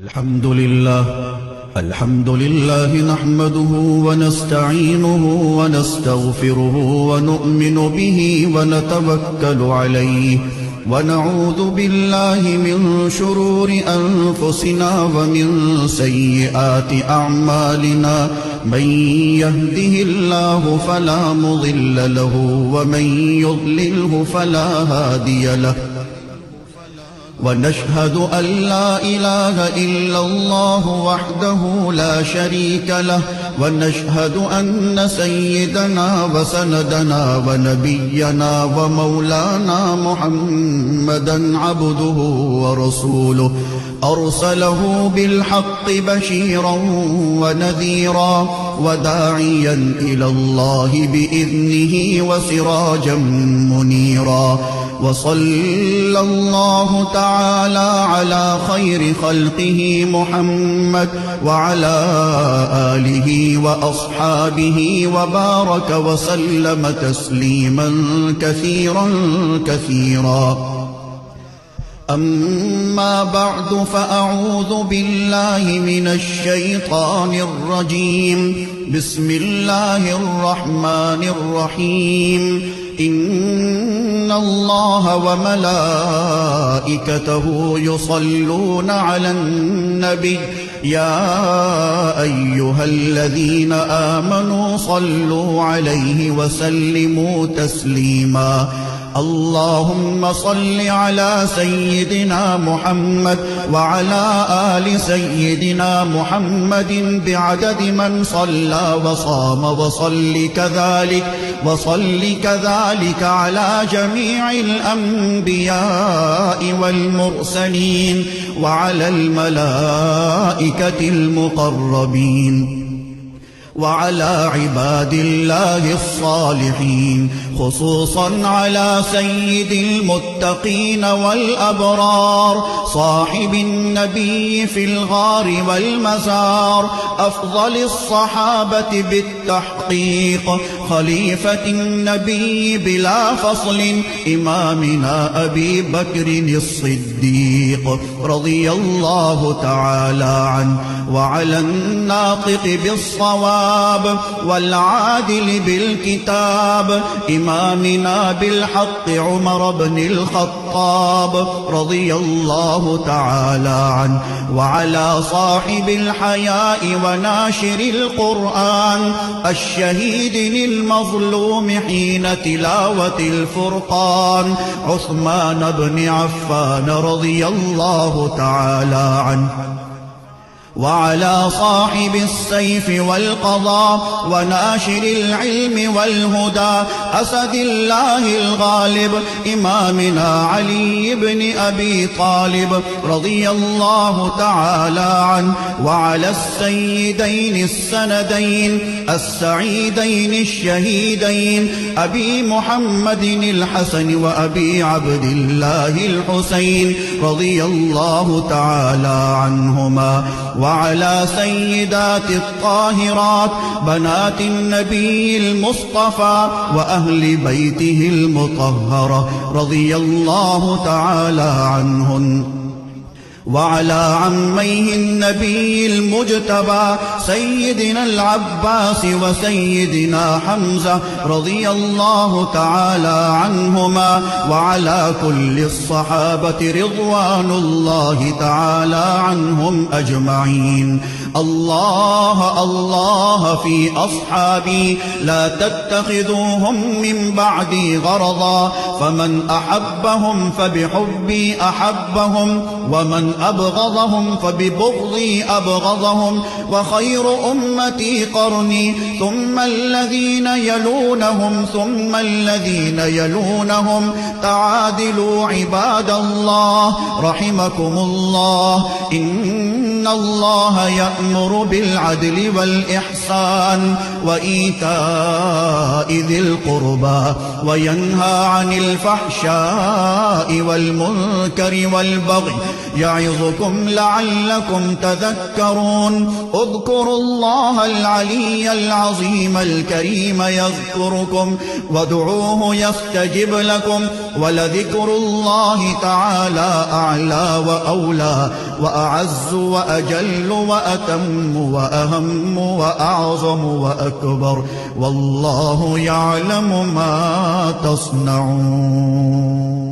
الحمد لله نحمده ونستعينه ونستغفره ونؤمن به ونتوكل عليه ونعوذ بالله من شرور أنفسنا ومن سيئات أعمالنا من يهده الله فلا مضل له ومن يضلله فلا هادي له ونشهد أن لا إله إلا الله وحده لا شريك له ونشهد أن سيدنا وسندنا ونبينا ومولانا محمدا عبده ورسوله أرسله بالحق بشيرا ونذيرا وداعيا إلى الله بإذنه وسراجا منيرا وصلى الله تعالى على خير خلقه محمد وعلى آله وأصحابه وبارك وسلم تسليما كثيرا كثيرا. أما بعد فأعوذ بالله من الشيطان الرجيم. بسم الله الرحمن الرحيم. إن الله وملائكته يصلون على النبي يا أيها الذين آمنوا صلوا عليه وسلموا تسليما. اللهم صل على سيدنا محمد وعلى آل سيدنا محمد بعدد من صلى وصام وصل كذلك على جميع الأنبياء والمرسلين وعلى الملائكة المقربين وعلى عباد الله الصالحين خصوصا على سيد المتقين والأبرار صاحب النبي في الغار والمزار أفضل الصحابة بالتحقيق خليفة النبي بلا فصل إمامنا أبي بكر الصديق رضي الله تعالى عنه وعلى الناطق بالصواب والعادل بالكتاب إمامنا بالحق عمر بن الخطاب رضي الله تعالى عنه وعلى صاحب الحياء وناشر القرآن الشهيد للمظلوم حين تلاوة الفرقان عثمان بن عفان رضي الله تعالى عنه وعلى صاحب السيف والقضاء وناشر العلم والهدى أسد الله الغالب إمامنا علي بن أبي طالب رضي الله تعالى عنه وعلى السيدين السندين السعيدين الشهيدين أبي محمد الحسن وأبي عبد الله الحسين رضي الله تعالى عنهما وعلى سيدات الطاهرات بنات النبي المصطفى وأهل بيته المطهرة رضي الله تعالى عنهن وعلى عميه النبي المجتبى سيدنا العباس وسيدنا حمزة رضي الله تعالى عنهما وعلى كل الصحابة رضوان الله تعالى عنهم أجمعين. الله الله في أصحابي لا تتخذوهم من بعدي غرضا فمن أحبهم فبحبي أحبهم ومن أبغضهم فببغضي أبغضهم وخير أمتي قرني ثم الذين يلونهم ثم الذين يلونهم تعادلوا عباد الله رحمكم الله. إن الله يأمر بالعدل والإحسان وإيتاء ذي القربى وينهى عن الفحشاء والمنكر والبغي يعظكم لعلكم تذكرون. اذكروا الله العلي العظيم الكريم يذكركم وادعوه يستجب لكم ولذكر الله تعالى أعلى وأولى वअअज़्ज़ वअजल्ल वअतम्म वअहम्म वअअज़म वअकबर वल्लाहु यअलमु मा तस्नऊन।